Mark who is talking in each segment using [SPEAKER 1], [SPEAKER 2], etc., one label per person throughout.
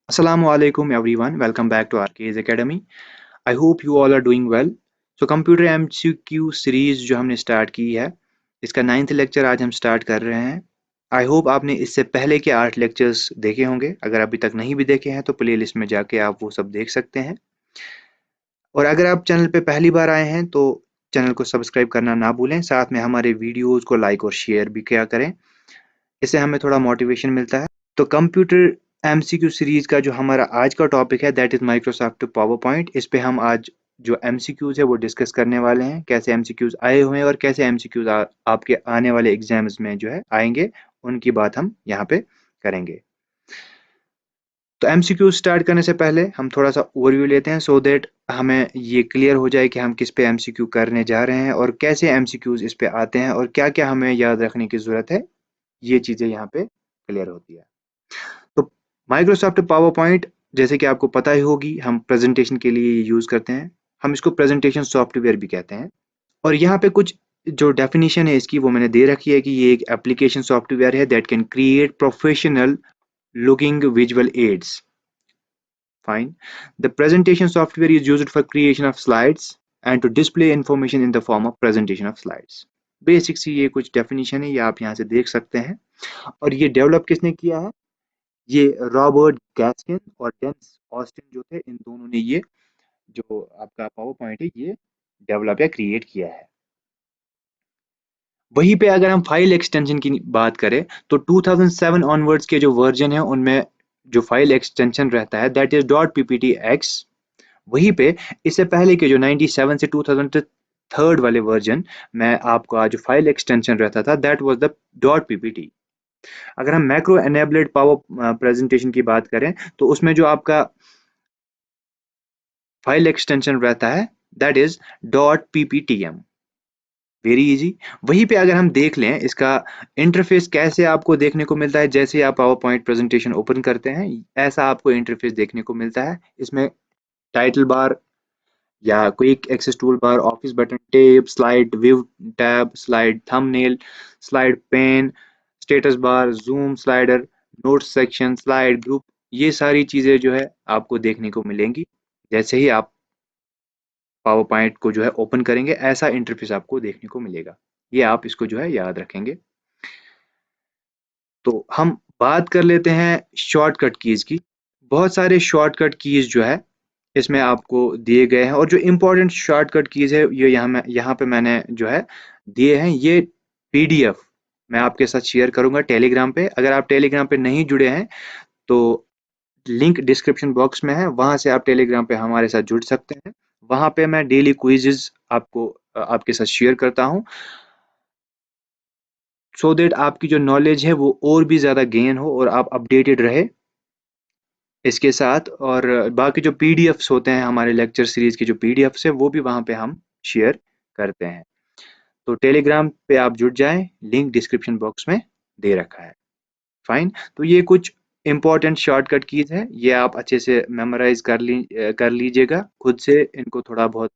[SPEAKER 1] Assalamu alaikum everyone. Welcome back to RK's Academy. I hope you all are doing well. So computer MCQ series जो हमने start की है, इसका 9th lecture आज हम start कर रहे हैं। आई होप आपने इससे पहले के 8 लेक्चर्स देखे होंगे। अगर अभी तक नहीं भी देखे हैं तो प्लेलिस्ट में जाके आप वो सब देख सकते हैं। और अगर आप चैनल पे पहली बार आए हैं तो चैनल को सब्सक्राइब करना ना भूलें। साथ में हमारे वीडियोज़ को लाइक और शेयर भी किया करें। इससे हमें थोड़ा मोटिवेशन मिलता है। तो कंप्यूटर एमसीक्यू सीरीज का जो हमारा आज का टॉपिक है that is Microsoft power point. इस पे हम आज जो एमसीक्यूज है वो डिस्कस करने वाले हैं, कैसे एमसीक्यूज आए हुए हैं और कैसे एमसीक्यूज आपके आने वाले एग्जाम्स में जो है आएंगे, उनकी बात हम यहाँ पे करेंगे। तो एमसीक्यू स्टार्ट करने से पहले हम थोड़ा सा ओवरव्यू लेते हैं सो दैट हमें ये क्लियर हो जाए कि हम किस पे एमसीक्यू करने जा रहे हैं और कैसे एमसीक्यूज इस पे आते हैं और क्या क्या हमें याद रखने की ज़रूरत है। ये चीज़ें यहाँ पे क्लियर होती है। तो माइक्रोसॉफ्ट पावर पॉइंट जैसे कि आपको पता ही होगी, हम प्रेजेंटेशन के लिए यूज़ करते हैं। हम इसको प्रेजेंटेशन सॉफ्टवेयर भी कहते हैं। और यहाँ पे कुछ जो डेफिनेशन है इसकी वो मैंने दे रखी है कि ये एक एप्लीकेशन सॉफ्टवेयर है that can create professional looking visual aids. Fine. The presentation software is used for creation of slides and to display information in the form of presentation of slides. Basic सी ये कुछ definition है, ये आप यहाँ से देख सकते हैं। और ये डेवलप किसने किया है? ये रॉबर्ट गैस्किन और डेनिस ऑस्टिन जो थे, इन दोनों ने ये जो आपका पावर पॉइंट है ये डेवलप या क्रिएट किया है। वहीं पे अगर हम फाइल एक्सटेंशन की बात करें तो 2007 ऑनवर्ड्स के जो वर्जन है उनमें जो फाइल एक्सटेंशन रहता है that is dot PPT x. वहीं पे इससे पहले के जो 97 से 2003 वाले वर्जन में आपका जो फाइल एक्सटेंशन रहता था that was the dot PPT. अगर हम मैक्रो एनेबल्ड पावर प्रेजेंटेशन की बात करें तो उसमें जो आपका फाइल एक्सटेंशन रहता है that is dot PPTM. Very easy. वहीं पे अगर हम देख लें इसका इंटरफेस कैसे आपको देखने को मिलता है, जैसे आप पावर पॉइंट प्रेजेंटेशन ओपन करते हैं ऐसा आपको इंटरफेस देखने को मिलता है। इसमें टाइटल बार या quick access tool bar, office button, tab, slide view tab, slide thumbnail, slide pane, status bar, zoom slider, notes section, slide group, ये सारी चीजें जो है आपको देखने को मिलेंगी जैसे ही आप पावर पॉइंट को जो है ओपन करेंगे। ऐसा इंटरफेस आपको देखने को मिलेगा। ये आप इसको जो है याद रखेंगे। तो हम बात कर लेते हैं शॉर्टकट कीज की। बहुत सारे शॉर्टकट कीज जो है इसमें आपको दिए गए हैं और जो इम्पोर्टेंट शॉर्टकट कीज है ये यहाँ पे मैंने जो है दिए हैं। ये पीडीएफ मैं आपके साथ शेयर करूंगा टेलीग्राम पे। अगर आप टेलीग्राम पे नहीं जुड़े हैं तो लिंक डिस्क्रिप्शन बॉक्स में है, वहां से आप टेलीग्राम पे हमारे साथ जुड़ सकते हैं। वहां पे मैं डेली क्विजेज आपको आपके साथ शेयर करता हूँ सो दैट आपकी जो नॉलेज है वो और भी ज़्यादा गेन हो और आप अपडेटेड रहे इसके साथ। और बाकी जो पीडीएफ्स होते हैं हमारे लेक्चर सीरीज की जो पीडीएफ्स है वो भी वहाँ पे हम शेयर करते हैं। तो टेलीग्राम पे आप जुड़ जाएं, लिंक डिस्क्रिप्शन बॉक्स में दे रखा है। फाइन। तो ये कुछ इंपॉर्टेंट शॉर्टकट कीज है, ये आप अच्छे से मेमोराइज कर लीजिएगा खुद से। इनको थोड़ा बहुत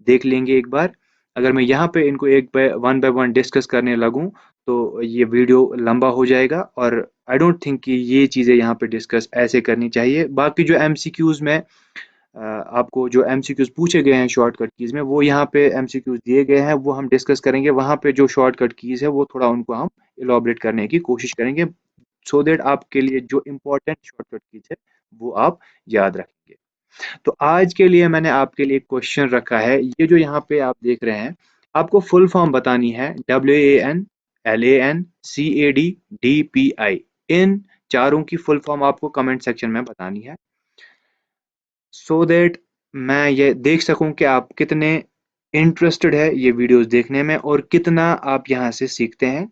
[SPEAKER 1] देख लेंगे एक बार। अगर मैं यहाँ पे इनको एक बाय वन डिस्कस करने लगूँ तो ये वीडियो लंबा हो जाएगा और आई डोंट थिंक कि ये चीज़ें यहाँ पे डिस्कस ऐसे करनी चाहिए। बाकी जो एमसीक्यूज में आपको जो एमसीक्यूज पूछे गए हैं शॉर्टकट कीज में वो यहाँ पे एमसीक्यूज दिए गए हैं, वो हम डिस्कस करेंगे। वहाँ पे जो शॉर्टकट कीज है वो थोड़ा उनको हम इलाबरेट करने की कोशिश करेंगे सो दैट आपके लिए जो इम्पोर्टेंट शॉर्टकट कीज है वो आप याद रखेंगे। तो आज के लिए मैंने आपके लिए क्वेश्चन रखा है, ये जो यहाँ पे आप देख रहे हैं आपको फुल फॉर्म बतानी है WANLANCADDPI। इन चारों की फुल फॉर्म आपको कमेंट सेक्शन में बतानी है सो दैट मैं ये देख सकूं कि आप कितने इंटरेस्टेड है ये वीडियोस देखने में और कितना आप यहाँ से सीखते हैं।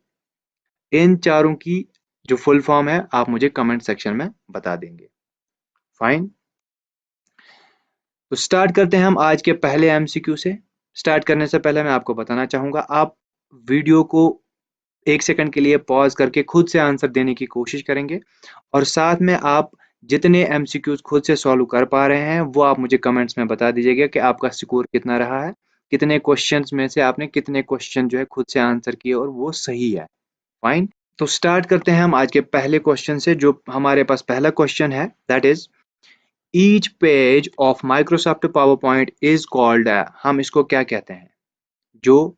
[SPEAKER 1] इन चारों की जो फुल फॉर्म है आप मुझे कमेंट सेक्शन में बता देंगे। फाइन। तो स्टार्ट करते हैं हम आज के पहले एमसीक्यू से। स्टार्ट करने से पहले मैं आपको बताना चाहूँगा, आप वीडियो को 1 सेकंड के लिए पॉज करके खुद से आंसर देने की कोशिश करेंगे और साथ में आप जितने एमसीक्यूज खुद से सॉल्व कर पा रहे हैं वो आप मुझे कमेंट्स में बता दीजिएगा कि आपका स्कोर कितना रहा है, कितने क्वेश्चंस में से आपने कितने क्वेश्चन जो है खुद से आंसर किए और वो सही है। फाइन। तो स्टार्ट करते हैं हम आज के पहले क्वेश्चन से। जो हमारे पास पहला क्वेश्चन है that is each page of Microsoft PowerPoint is called. हम इसको क्या कहते हैं? जो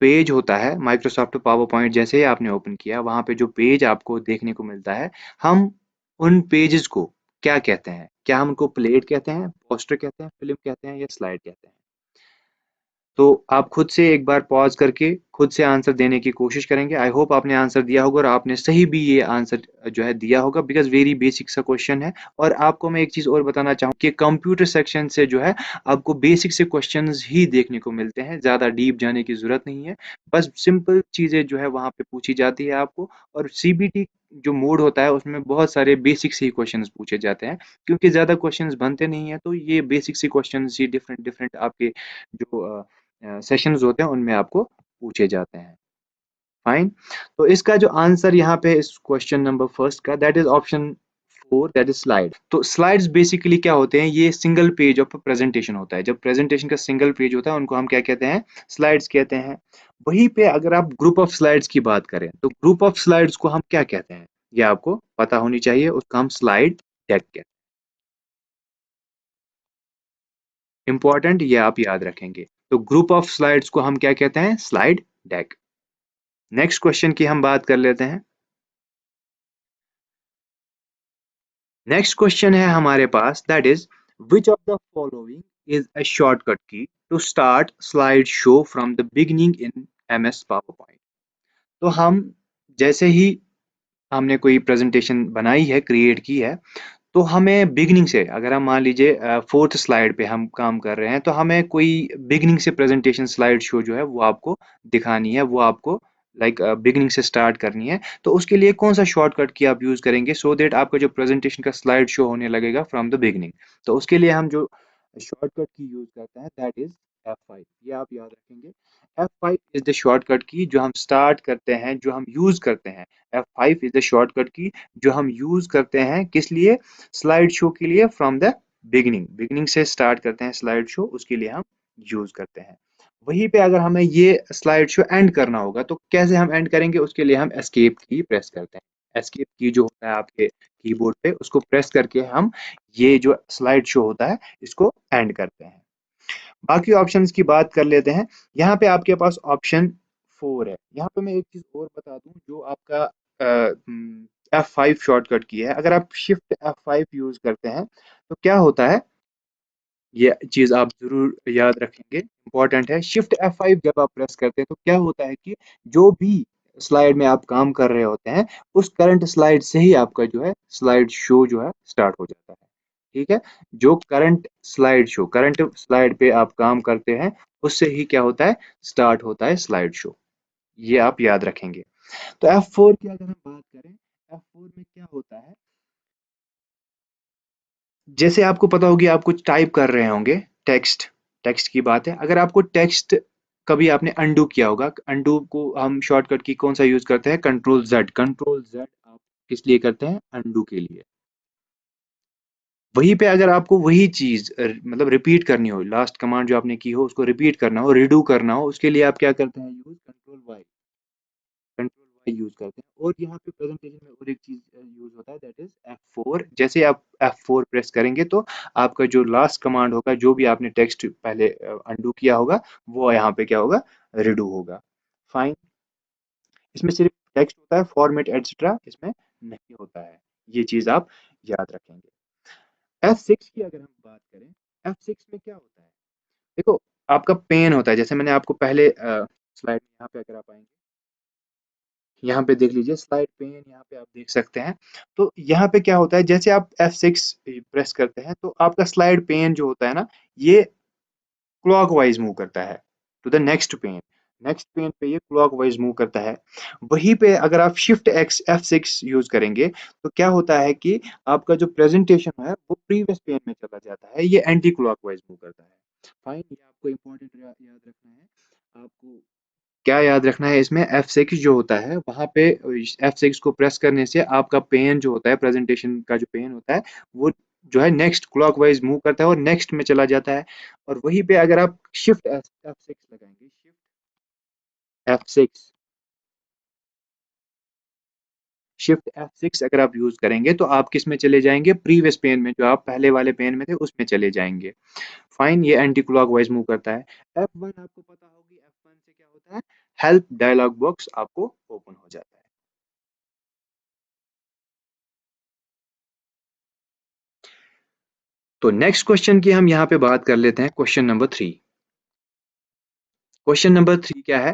[SPEAKER 1] पेज होता है माइक्रोसॉफ्ट पावर पॉइंट, जैसे ही आपने ओपन किया वहां पे जो पेज आपको देखने को मिलता है, हम उन पेजेस को क्या कहते हैं? क्या हम उनको प्लेट कहते हैं, पोस्टर कहते हैं, फिल्म कहते हैं या स्लाइड कहते हैं? तो आप खुद से एक बार पॉज करके खुद से आंसर देने की कोशिश करेंगे। आई होप आपने आंसर दिया होगा और आपने सही भी ये आंसर जो है दिया होगा, बिकॉज वेरी बेसिक सा क्वेश्चन है। और आपको मैं एक चीज और बताना चाहूँ कि कंप्यूटर सेक्शन से जो है आपको बेसिक से क्वेश्चंस ही देखने को मिलते हैं, ज्यादा डीप जाने की जरूरत नहीं है। बस सिंपल चीजें जो है वहां पे पूछी जाती है आपको। और सीबीटी जो मोड होता है उसमें बहुत सारे बेसिक से ही क्वेश्चंस पूछे जाते हैं, क्योंकि ज्यादा क्वेश्चंस बनते नहीं है, तो ये बेसिक से क्वेश्चंस ही डिफरेंट डिफरेंट आपके जो सेशंस होते हैं उनमें आपको पूछे जाते हैं। फाइन। तो इसका जो आंसर यहाँ पे इस क्वेश्चन नंबर फर्स्ट का that is option four, that is slide. तो स्लाइड्स बेसिकली क्या होते हैं? ये सिंगल पेज ऑफ प्रेजेंटेशन होता है। जब प्रेजेंटेशन का सिंगल पेज होता है उनको हम क्या कहते हैं? स्लाइड्स कहते हैं। वहीं पे अगर आप ग्रुप ऑफ स्लाइड्स की बात करें तो ग्रुप ऑफ स्लाइड्स को हम क्या कहते हैं? ये आपको पता होनी चाहिए, उसका हम स्लाइड डेक कहते हैं। इंपॉर्टेंट, ये आप याद रखेंगे। तो ग्रुप ऑफ स्लाइड्स को हम क्या कहते हैं? Slide deck. नेक्स्ट क्वेश्चन की हम बात कर लेते हैं। नेक्स्ट क्वेश्चन है हमारे पास that is which of the following is a shortcut key to start slide show from the beginning in MS PowerPoint. तो हम जैसे ही हमने कोई प्रेजेंटेशन बनाई है, क्रिएट की है, तो हमें बिगिनिंग से, अगर हम मान लीजिए फोर्थ स्लाइड पे हम काम कर रहे हैं, तो हमें कोई बिगिनिंग से प्रेजेंटेशन स्लाइड शो जो है वो आपको दिखानी है, वो आपको लाइक बिगिनिंग से स्टार्ट करनी है। तो उसके लिए कौन सा शॉर्टकट की आप यूज करेंगे सो दैट आपका जो प्रेजेंटेशन का स्लाइड शो होने लगेगा फ्रॉम द बिगिनिंग? तो उसके लिए हम जो शॉर्टकट की यूज करते हैं दैट इज F5। ये आप याद रखेंगे। F5 is the shortcut key जो हम स्टार्ट करते हैं, जो हम यूज करते हैं। F5 is the shortcut key जो हम यूज करते हैं किस लिए? स्लाइड शो के लिए। फ्रॉम द बिगिनिंग, बिगिनिंग से स्टार्ट करते हैं स्लाइड शो, उसके लिए हम यूज करते हैं। वहीं पे अगर हमें ये स्लाइड शो एंड करना होगा तो कैसे हम एंड करेंगे? उसके लिए हम एस्केप की प्रेस करते हैं। एस्केप की जो होता है आपके कीबोर्ड पे, उसको प्रेस करके हम ये जो स्लाइड शो होता है इसको एंड करते हैं। बाकी ऑप्शंस की बात कर लेते हैं। यहाँ पे आपके पास ऑप्शन फोर है। यहाँ पे मैं एक चीज और बता दूं, जो आपका F5 शॉर्टकट की है, अगर आप शिफ्ट F5 यूज करते हैं तो क्या होता है, ये चीज आप जरूर याद रखेंगे, इंपॉर्टेंट है। शिफ्ट F5 जब आप प्रेस करते हैं तो क्या होता है कि जो भी स्लाइड में आप काम कर रहे होते हैं उस करंट स्लाइड से ही आपका जो है स्लाइड शो जो है स्टार्ट हो जाता है। ठीक है? जो current slide show, current slide पे आप काम करते हैं उससे ही क्या होता है? स्टार्ट होता है स्लाइड शो। ये आप याद रखेंगे। तो F4 की अगर हम बात करें, F4 में क्या होता है, जैसे आपको पता होगी आप कुछ टाइप कर रहे होंगे, टेक्स्ट, टेक्स्ट की बात है। अगर आपको टेक्स्ट कभी आपने अंडू किया होगा, अंडू को हम शॉर्टकट की कौन सा यूज करते हैं? Control Z. कंट्रोल जेड आप किस लिए करते हैं? अंडू के लिए। वहीं पे अगर आपको वही चीज मतलब रिपीट करनी हो, लास्ट कमांड जो आपने की हो उसको रिपीट करना हो, रिडू करना हो, उसके लिए आप क्या करते हैं? Use control Y. Control Y use करते हैं। और यहाँ पे प्रेजेंटेशन में और एक चीज यूज होता है दैट इज F4। जैसे आप F4 प्रेस करेंगे तो आपका जो लास्ट कमांड होगा, जो भी आपने टेक्स्ट पहले अंडू किया होगा, वो यहाँ पे क्या होगा? रिडू होगा। फाइन। इसमें सिर्फ टेक्स्ट होता है, फॉर्मेट एटसेट्रा इसमें नहीं होता है। ये चीज आप याद रखेंगे। F6 की अगर हम बात करें, F6 में क्या होता है? देखो, आपका पेन होता है, जैसे मैंने आपको पहले स्लाइड में, यहाँ पे अगर आप आएंगे, यहाँ पे देख लीजिए स्लाइड पेन, यहाँ पे आप देख सकते हैं। तो यहाँ पे क्या होता है, जैसे आप F6 प्रेस करते हैं तो आपका स्लाइड पेन जो होता है ना, ये क्लॉकवाइज मूव करता है to the next pane. Next pane पे ये क्लॉकवाइज मूव करता है। वहीं पे अगर आप शिफ्ट एक्स F6 यूज करेंगे तो क्या होता है कि आपका जो प्रेजेंटेशन है वो प्रीवियस पेन में चला जाता है, ये एंटी क्लॉकवाइज मूव करता है। फाइन। ये आपको इंपॉर्टेंट याद रखना है। आपको क्या याद रखना है इसमें? F6 जो होता है वहां पे F6 को प्रेस करने से आपका पेन जो होता है, प्रेजेंटेशन का जो पेन होता है, वो जो है नेक्स्ट क्लॉकवाइज मूव करता है और नेक्स्ट में चला जाता है। और वहीं पे अगर आप शिफ्ट F6 लगाएंगे, शिफ्ट F6, शिफ्ट F6 अगर आप यूज करेंगे तो आप किस में चले जाएंगे, प्रीवियस पेन में, जो आप पहले वाले पेन में थे उसमें चले जाएंगे। फाइन, ये एंटी क्लॉकवाइज मूव करता है। F1 आपको पता होगी, F1 से क्या होता है, हेल्प डायलॉग बॉक्स आपको ओपन हो जाता है। तो नेक्स्ट क्वेश्चन की हम यहाँ पे बात कर लेते हैं, क्वेश्चन नंबर 3। क्वेश्चन नंबर 3 क्या है,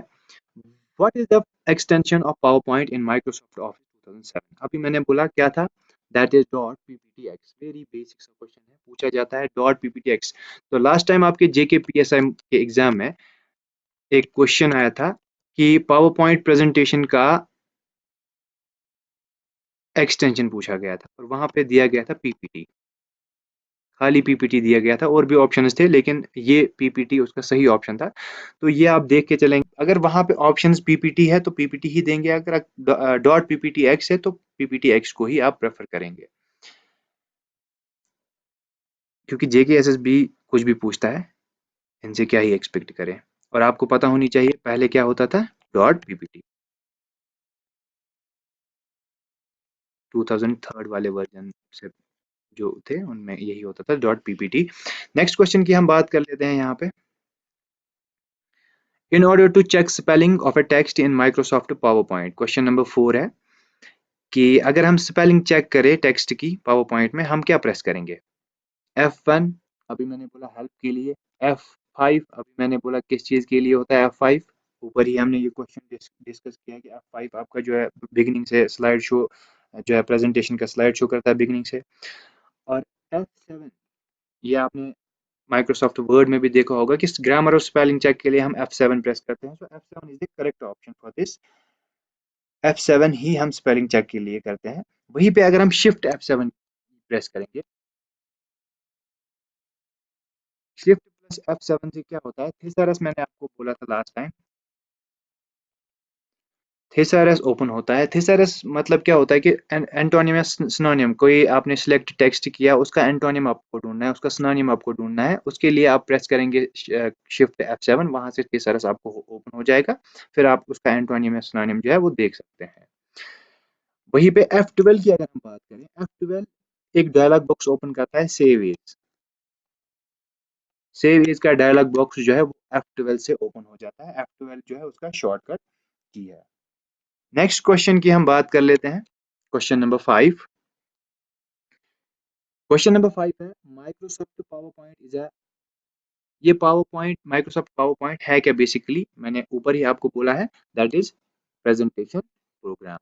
[SPEAKER 1] what is the extension of PowerPoint in Microsoft Office 2007? अभी मैंने बोला क्या था, that is dot PPTX. Very basic सा क्वेश्चन है, पूछा जाता है डॉट पीपीटीएक्स। तो लास्ट टाइम आपके जेके पीएसआई के एग्जाम में एक क्वेश्चन आया था कि पावर पॉइंट प्रेजेंटेशन का एक्सटेंशन पूछा गया था और वहां पे दिया गया था पीपीटी, खाली पीपीटी दिया गया था, और भी ऑप्शंस थे लेकिन ये पीपीटी उसका सही ऑप्शन था। तो ये आप देख के चलेंगे, अगर वहां पे ऑप्शंस पीपीटी है तो पीपीटी ही देंगे, अगर डॉट पीपीटी एक्स है तो पीपीटी एक्स को ही आप प्रेफर करेंगे, क्योंकि जेके एसएसबी कुछ भी पूछता है, इनसे क्या ही एक्सपेक्ट करें। और आपको पता होनी चाहिए पहले क्या होता था, डॉट पीपीटी। 2003 वाले वर्जन से जो थे उनमें यही होता था, डॉट पीपीटी। नेक्स्ट क्वेश्चन की हम बात कर लेते हैं यहाँ पे, in order to check spelling of a text in Microsoft PowerPoint, question number 4 है कि अगर हम स्पेलिंग चेक करें टेक्स्ट की पावर पॉइंट में, हम क्या प्रेस करेंगे, F1 अभी मैंने बोला हेल्प के लिए, F5 अभी मैंने बोला किस चीज के लिए होता है, F5 ऊपर ही हमने ये क्वेश्चन डिस्कस किया कि F5 आपका जो है बिगिनिंग से स्लाइड शो, जो है प्रेजेंटेशन का स्लाइड शो करता है बिगिनिंग से। और F7, ये आपने माइक्रोसॉफ्ट वर्ड में भी देखा होगा कि ग्रामर और स्पेलिंग चेक के लिए हम F7 प्रेस करते हैं, सो F7 is the correct option for this. F7 ही हम स्पेलिंग चेक के लिए करते हैं। वहीं पे अगर हम शिफ्ट F7 प्रेस करेंगे, शिफ्ट प्लस F7 से क्या होता है, थिसरस मैंने आपको बोला था लास्ट टाइम, थिसरस ओपन होता है। थिसरस मतलब क्या होता है कि एंटोनिम या सिनोनिम, कोई आपने सिलेक्ट टेक्स्ट किया, उसका एंटोनिम आपको ढूंढना है, उसका सिनोनिम आपको ढूंढना है, उसके लिए आप प्रेस करेंगे शिफ्ट F7, वहां से थिसरस आपको ओपन हो जाएगा, फिर आप उसका एंटोनिम या सिनोनिम जो है वो देख सकते हैं। वहीं पे F12 की अगर हम बात करें, F12 एक डायलॉग बॉक्स ओपन करता है, सेव एज। सेव एज का डायलॉग बॉक्स जो है वो F12 से ओपन हो जाता है, F12 जो है उसका शॉर्टकट की है। नेक्स्ट क्वेश्चन की हम बात कर लेते हैं, क्वेश्चन नंबर 5। क्वेश्चन नंबर 5 है, Microsoft PowerPoint is a, ये PowerPoint, Microsoft PowerPoint है क्या, बेसिकली मैंने ऊपर ही आपको बोला है, दैट इज प्रेजेंटेशन प्रोग्राम।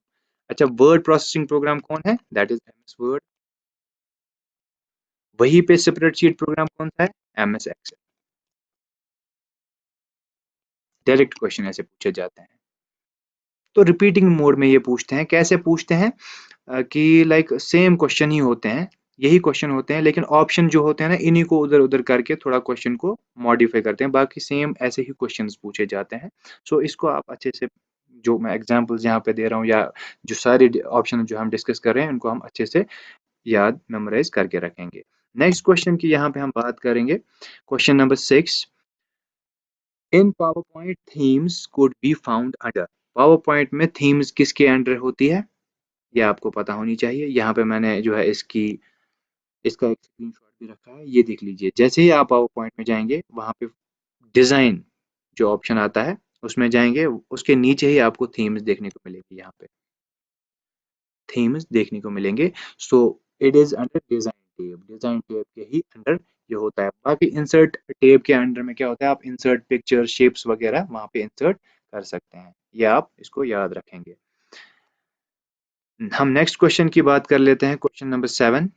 [SPEAKER 1] अच्छा, वर्ड प्रोसेसिंग प्रोग्राम कौन है, दैट इज एमएस वर्ड। वहीं पे स्प्रेडशीट प्रोग्राम कौन सा है, एमएस एक्सेल। डायरेक्ट क्वेश्चन ऐसे पूछे जाते हैं। तो रिपीटिंग मोड में ये पूछते हैं, कैसे पूछते हैं, कि लाइक सेम क्वेश्चन ही होते हैं, यही क्वेश्चन होते हैं, लेकिन ऑप्शन जो होते हैं ना, इन्हीं को उधर उधर करके थोड़ा क्वेश्चन को मॉडिफाई करते हैं, बाकी सेम ऐसे ही क्वेश्चंस पूछे जाते हैं। सो इसको आप अच्छे से, जो मैं एग्जांपल्स यहाँ पे दे रहा हूँ या जो सारे ऑप्शन जो हम डिस्कस कर रहे हैं, उनको हम अच्छे से याद मेमोराइज करके रखेंगे। नेक्स्ट क्वेश्चन की यहाँ पे हम बात करेंगे, question number 6। In power point themes could be found under, power point में थीम्स किसके अंडर होती है, ये आपको पता होनी चाहिए। यहाँ पे मैंने जो है इसका एक स्क्रीनशॉट भी रखा है, ये देख लीजिए। जैसे ही आप पावर पॉइंट में जाएंगे, वहां पे डिजाइन जो ऑप्शन आता है उसमें जाएंगे, उसके नीचे ही आपको थीम्स देखने को मिलेगी, यहाँ पे थीम्स देखने को मिलेंगे। So it is under design tab, design tab के ही अंडर ये होता है। बाकी इंसर्ट टेब के अंडर में क्या होता है, आप इंसर्ट पिक्चर शेप्स वगैरह वहां पे इंसर्ट कर सकते हैं, ये आप इसको याद रखेंगे। हम नेक्स्ट क्वेश्चन की बात कर लेते हैं, क्वेश्चन नंबर 7।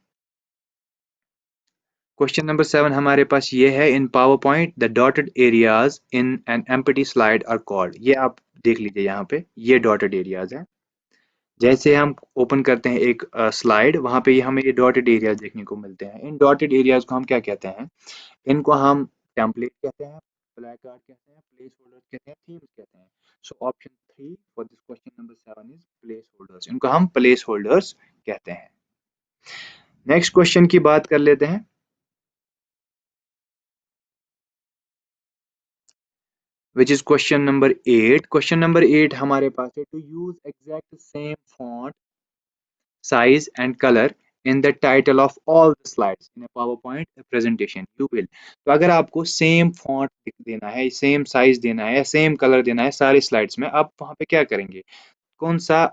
[SPEAKER 1] क्वेश्चन नंबर 7 हमारे पास ये है, in PowerPoint the dotted areas in an empty slide are called, ये आप देख लीजिए यहाँ पे, ये डॉटेड एरियाज है। जैसे हम ओपन करते हैं एक स्लाइड, वहां पे हमें ये डॉटेड एरियाज देखने को मिलते हैं। इन डॉटेड एरियाज को हम क्या कहते हैं, इनको हम टेम्पलेट कहते हैं, फ्लैग कार्ड कहते हैं, प्लेस होल्डर कहते हैं, थीम्स कहते हैं। So option 3 for this question number 7 is place holders, इनको हम प्लेस होल्डर्स कहते हैं। नेक्स्ट क्वेश्चन की बात कर लेते हैं, which is question number 8। question number 8 हमारे पास है, to use exact same font size and color in the title of all the slides in a PowerPoint presentation you will। तो अगर आपको सेम फॉन्ट देना है, सेम साइज देना है, सेम कलर देना है सारी स्लाइड्स में, आप वहां पे क्या करेंगे, कौन सा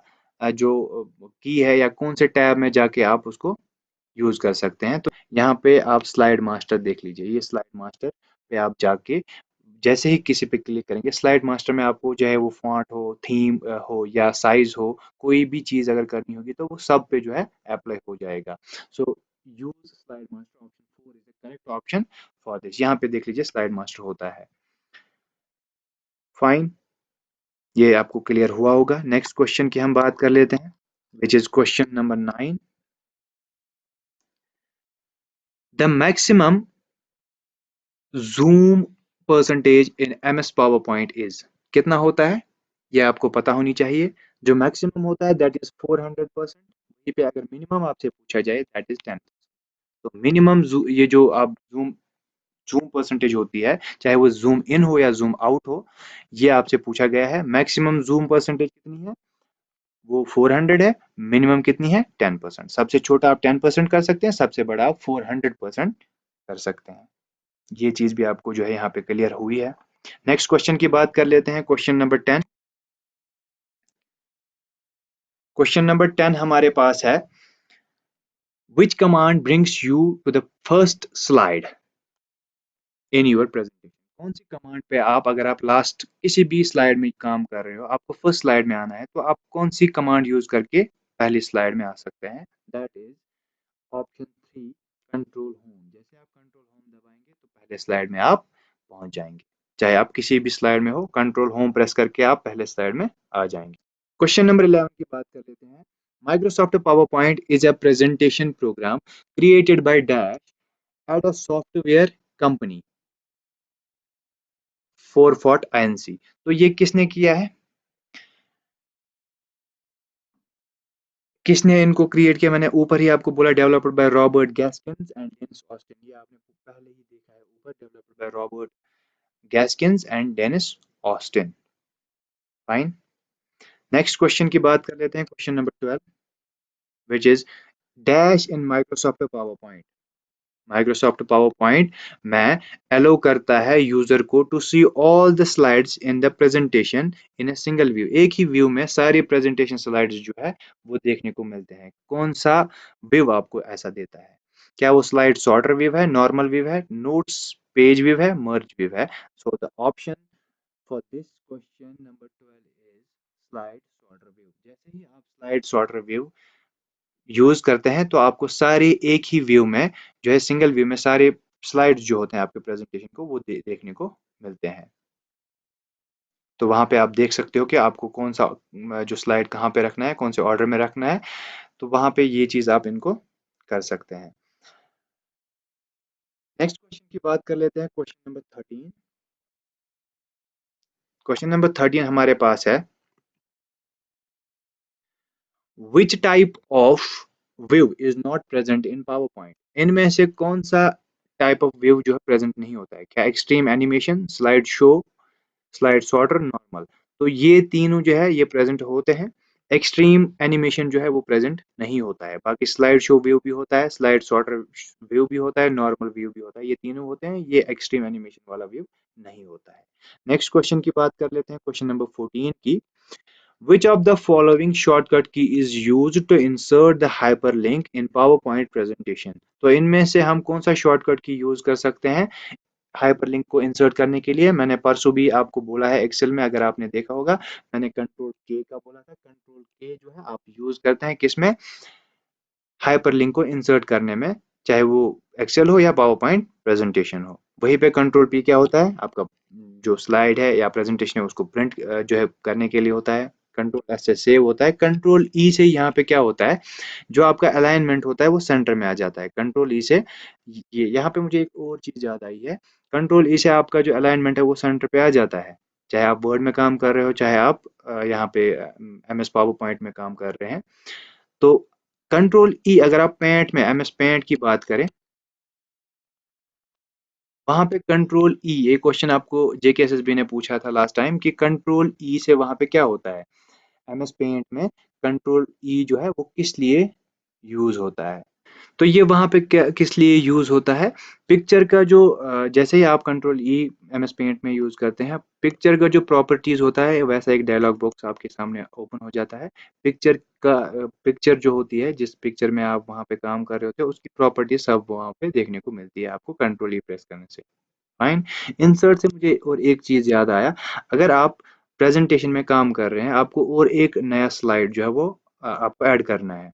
[SPEAKER 1] जो की है या कौन से टैब में जाके आप उसको यूज कर सकते हैं। तो यहाँ पे आप स्लाइड मास्टर देख लीजिए, ये स्लाइड मास्टर पे आप जाके जैसे ही किसी पे क्लिक करेंगे, स्लाइड मास्टर में आपको चाहे वो फॉन्ट हो, थीम हो या साइज हो, कोई भी चीज अगर करनी होगी तो वो सब पे जो है अप्लाई हो जाएगा। So use slide master option 4 is the correct option for this. यहाँ पे देख लीजिए स्लाइड मास्टर होता है। फाइन, ये आपको क्लियर हुआ होगा। नेक्स्ट क्वेश्चन की हम बात कर लेते हैं, which is question number 9। The maximum zoom percentage in MS PowerPoint is, कितना होता है ये आपको पता होनी चाहिए। जो मैक्सिमम होता है दैट इज 400%। वहीं पे अगर मिनिमम आपसे पूछा जाए दैट इज 10। तो मिनिमम ये जो आप जूम जूम परसेंटेज होती है, चाहे वो जूम इन हो या जूम आउट हो, ये आपसे पूछा गया है। मैक्सिमम जूम परसेंटेज कितनी है, वो 400 है। मिनिमम कितनी है, 10%। सबसे छोटा आप 10% कर सकते हैं, सबसे बड़ा आप 400% कर सकते हैं। ये चीज भी आपको जो है यहाँ पे क्लियर हुई है। नेक्स्ट क्वेश्चन की बात कर लेते हैं, क्वेश्चन नंबर 10। क्वेश्चन नंबर 10 हमारे पास है, which command brings you to the first slide in your presentation. कौन सी कमांड पे आप, अगर आप लास्ट किसी भी स्लाइड में काम कर रहे हो, आपको फर्स्ट स्लाइड में आना है, तो आप कौन सी कमांड यूज करके पहली स्लाइड में आ सकते हैं। That is option 3, control home. जैसे आप कंट्रोल होम दबाएंगे तो पहले स्लाइड में आप पहुंच जाएंगे। चाहे आप किसी भी स्लाइड में हो, कंट्रोल होम प्रेस करके आप पहले स्लाइड में आ जाएंगे। क्वेश्चन नंबर 11 की बात कर लेते हैं। Microsoft PowerPoint is a presentation program created by dash at a software company Forethought INC। तो ये किसने किया है, किसने इनको क्रिएट किया। मैंने ऊपर ही आपको बोला, developed by Robert Gaskins and Dennis Austin. ये आपने पहले ही देखा है ऊपर, developed by Robert Gaskins and Dennis Austin. Fine, next question की बात कर लेते हैं, question number 12, which is dash in Microsoft PowerPoint. Microsoft PowerPoint में अलो करता है यूजर को to see all the slides in the presentation in a single view. एक ही व्यू में सारी प्रेजेंटेशन स्लाइड्स जो है वो देखने को मिलते हैं। कौन सा व्यू आपको ऐसा देता है, क्या वो स्लाइड सॉर्टर व्यू है, नॉर्मल व्यू है, नोट्स पेज व्यू है, मर्ज व्यू है। So the option for this question number 12 is slide sorter view. जैसे ही आप स्लाइड सॉर्टर व्यू यूज करते हैं तो आपको सारे एक ही व्यू में जो है, सिंगल व्यू में सारे स्लाइड्स जो होते हैं आपके प्रेजेंटेशन को वो देखने को मिलते हैं। तो वहां पे आप देख सकते हो कि आपको कौन सा जो स्लाइड कहाँ पे रखना है, कौन से ऑर्डर में रखना है। तो वहां पे ये चीज आप इनको कर सकते हैं। नेक्स्ट क्वेश्चन की बात कर लेते हैं, क्वेश्चन नंबर 13। क्वेश्चन नंबर 13 हमारे पास है, which type of view is not present in power point. इनमें से कौन सा टाइप ऑफ व्यू जो है प्रेजेंट नहीं होता है। क्या extreme animation, slide show, slide sorter, normal. तो ये तीनों जो है ये प्रेजेंट होते हैं। एक्सट्रीम एनिमेशन जो है वो प्रेजेंट नहीं होता है। बाकी स्लाइड शो व्यू भी होता है, स्लाइड सॉर्टर व्यू भी होता है, नॉर्मल व्यू भी होता है। ये तीनों होते हैं, ये एक्सट्रीम एनिमेशन वाला व्यू नहीं होता है। नेक्स्ट क्वेश्चन की बात कर लेते हैं, क्वेश्चन नंबर 14 की, which of the following shortcut key is used to insert the hyperlink in PowerPoint presentation। तो इनमें से हम कौन सा शॉर्टकट की यूज कर सकते हैं हाइपरलिंक को इंसर्ट करने के लिए। मैंने परसों भी आपको बोला है, एक्सेल में अगर आपने देखा होगा, मैंने कंट्रोल के का बोला था। कंट्रोल के जो है आप यूज करते हैं किसमें, हाइपरलिंक को इंसर्ट करने में, चाहे वो एक्सेल हो या पावर पॉइंट प्रेजेंटेशन हो। वहीं पे कंट्रोल पी क्या होता है, आपका जो स्लाइड है या प्रेजेंटेशन है उसको प्रिंट जो है करने के लिए होता है। कंट्रोल एस से सेव होता है। कंट्रोल ई से यहाँ पे क्या होता है, जो आपका अलाइनमेंट होता है वो सेंटर में आ जाता है। कंट्रोल ई से ये यहाँ पे मुझे एक और चीज याद आई है, कंट्रोल ई से आपका जो अलाइनमेंट है वो सेंटर पे आ जाता है। चाहे आप वर्ड में काम कर रहे हो, चाहे आप यहाँ पे MS पावर पॉइंट में काम कर रहे हैं। तो कंट्रोल ई, अगर आप पेंट में MS पेंट की बात करें, वहां पे कंट्रोल ई, ये क्वेश्चन आपको JKSSB ने पूछा था लास्ट टाइम कि कंट्रोल ई से वहां पे क्या होता है MS पेंट में। कंट्रोल ई जो है वो किस लिए यूज होता है। तो ये वहाँ पे क्या किस लिए यूज होता है? पिक्चर का जो जैसे ही आप कंट्रोल ई एमएस पेंट में यूज करते हैं, पिक्चर का जो प्रॉपर्टीज होता है वैसा एक डायलॉग बॉक्स आपके सामने ओपन हो जाता है। पिक्चर जो होती है, जिस पिक्चर में आप वहाँ पे काम कर रहे होते हैं, उसकी प्रॉपर्टीज सब वहाँ पे देखने को मिलती है आपको कंट्रोल ई प्रेस करने से। फाइन। इंसर्ट से मुझे और एक चीज याद आया। अगर आप प्रेजेंटेशन में काम कर रहे हैं, आपको और एक नया स्लाइड जो है वो आपको ऐड करना है।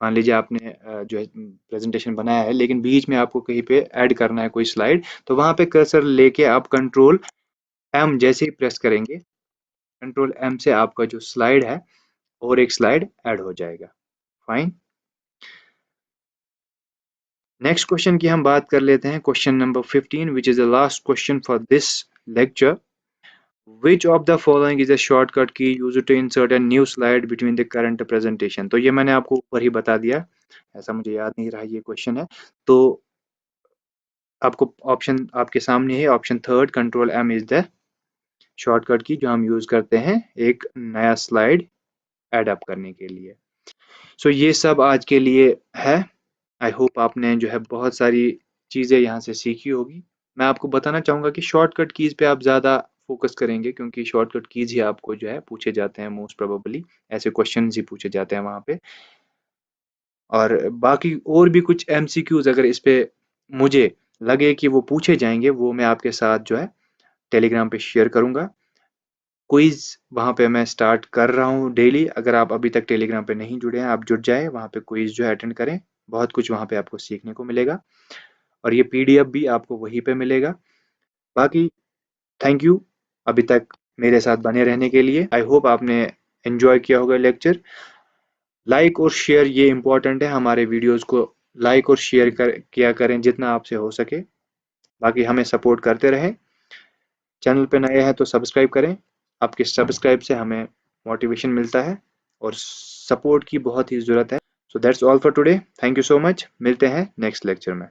[SPEAKER 1] मान लीजिए आपने जो है प्रेजेंटेशन बनाया है, लेकिन बीच में आपको कहीं पे ऐड करना है कोई स्लाइड, तो वहां पे कर्सर लेके आप कंट्रोल एम जैसे ही प्रेस करेंगे, कंट्रोल एम से आपका जो स्लाइड है और एक स्लाइड ऐड हो जाएगा। फाइन। नेक्स्ट क्वेश्चन की हम बात कर लेते हैं, question number 15 which is the last question for this lecture. Which of the following is a shortcut key used to insert a new slide between the current presentation? तो ये मैंने आपको ऊपर ही बता दिया, ऐसा मुझे याद नहीं रहा ये क्वेश्चन है। तो आपको ऑप्शन आपके सामने है, option third control M is the shortcut key जो हम यूज करते हैं एक नया स्लाइड ऐड अप करने के लिए। सो ये सब आज के लिए है। आई होप आपने जो है बहुत सारी चीज़ें यहाँ से सीखी होगी। मैं आपको बताना चाहूँगा कि शॉर्टकट कीज़ पे आप ज़्यादा फोकस करेंगे, क्योंकि शॉर्टकट कीज़ ही आपको जो है पूछे जाते हैं मोस्ट प्रोबेबली, ऐसे क्वेश्चन ही पूछे जाते हैं वहाँ पे। और बाकी और भी कुछ एमसीक्यूज अगर इस पे मुझे लगे कि वो पूछे जाएंगे, वो मैं आपके साथ जो है टेलीग्राम पे शेयर करूँगा। क्विज वहाँ पे मैं स्टार्ट कर रहा हूँ डेली। अगर आप अभी तक टेलीग्राम पे नहीं जुड़े हैं, आप जुड़ जाए, वहाँ पे क्विज जो है अटेंड करें। बहुत कुछ वहाँ पे आपको सीखने को मिलेगा, और ये पीडीएफ भी आपको वहीं पे मिलेगा। बाकी थैंक यू अभी तक मेरे साथ बने रहने के लिए। आई होप आपने एंजॉय किया होगा लेक्चर। लाइक और शेयर ये इम्पोर्टेंट है, हमारे वीडियोस को लाइक और शेयर किया करें जितना आपसे हो सके। बाकी हमें सपोर्ट करते रहें। चैनल पे नए हैं तो सब्सक्राइब करें। आपके सब्सक्राइब से हमें मोटिवेशन मिलता है और सपोर्ट की बहुत ही ज़रूरत है। So that's all for today. Thank you so much. मिलते हैं नेक्स्ट लेक्चर में।